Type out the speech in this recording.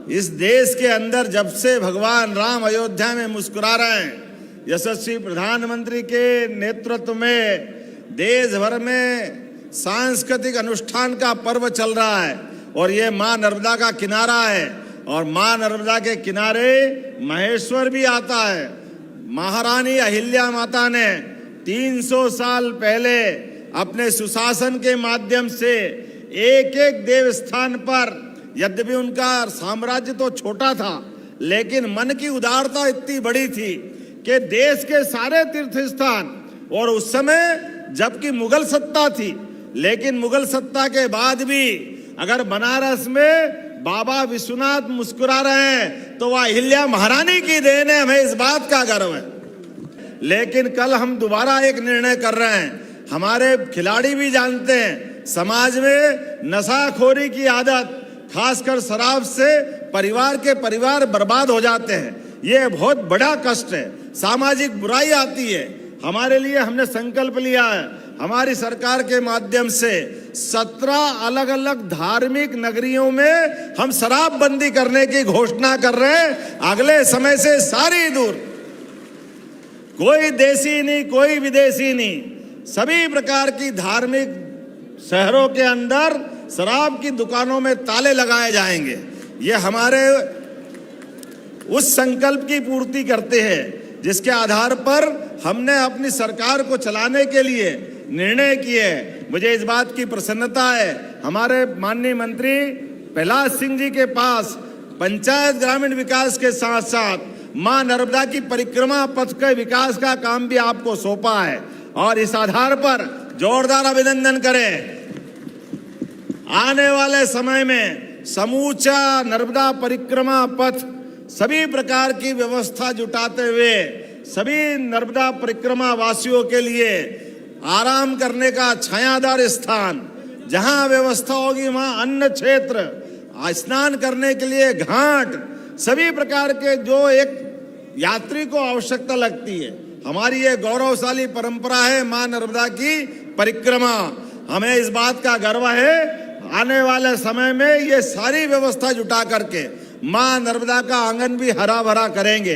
इस देश के अंदर जब से भगवान राम अयोध्या में मुस्कुरा रहे हैं, यशस्वी प्रधानमंत्री के नेतृत्व में देश भर में सांस्कृतिक अनुष्ठान का पर्व चल रहा है और ये मां नर्मदा का किनारा है और मां नर्मदा के किनारे महेश्वर भी आता है। महारानी अहिल्या माता ने 300 साल पहले अपने सुशासन के माध्यम से एक एक देवस्थान पर, यद्यपि उनका साम्राज्य तो छोटा था लेकिन मन की उदारता इतनी बड़ी थी कि देश के सारे तीर्थ स्थान, और उस समय जबकि मुगल सत्ता थी, लेकिन मुगल सत्ता के बाद भी अगर बनारस में बाबा विश्वनाथ मुस्कुरा रहे हैं तो वह अहिल्या महारानी की देन है, हमें इस बात का गर्व है। लेकिन कल हम दोबारा एक निर्णय कर रहे हैं, हमारे खिलाड़ी भी जानते हैं समाज में नशाखोरी की आदत, खासकर शराब से परिवार बर्बाद हो जाते हैं। ये बहुत बड़ा कष्ट है, सामाजिक बुराई आती है। हमारे लिए हमने संकल्प लिया है, हमारी सरकार के माध्यम से 17 अलग अलग धार्मिक नगरियों में हम शराबबंदी करने की घोषणा कर रहे हैं। अगले समय से सारी दूर, कोई देसी नहीं, कोई विदेशी नहीं, सभी प्रकार की धार्मिक शहरों के अंदर शराब की दुकानों में ताले लगाए जाएंगे। ये हमारे उस संकल्प की पूर्ति करते हैं जिसके आधार पर हमने अपनी सरकार को चलाने के लिए निर्णय किए। मुझे इस बात की प्रसन्नता है, हमारे माननीय मंत्री प्रहलाद सिंह जी के पास पंचायत ग्रामीण विकास के साथ साथ मां नर्मदा की परिक्रमा पथ के विकास का काम भी आपको सौंपा है और इस आधार पर जोरदार अभिनंदन करें। आने वाले समय में समूचा नर्मदा परिक्रमा पथ सभी प्रकार की व्यवस्था जुटाते हुए सभी नर्मदा परिक्रमा वासियों के लिए आराम करने का छायादार स्थान, जहां व्यवस्था होगी वहां अन्न क्षेत्र, स्नान करने के लिए घाट, सभी प्रकार के जो एक यात्री को आवश्यकता लगती है। हमारी ये गौरवशाली परंपरा है मां नर्मदा की परिक्रमा। हमें इस बात का गर्व है, आने वाले समय में ये सारी व्यवस्था जुटा करके मां नर्मदा का आंगन भी हरा भरा करेंगे।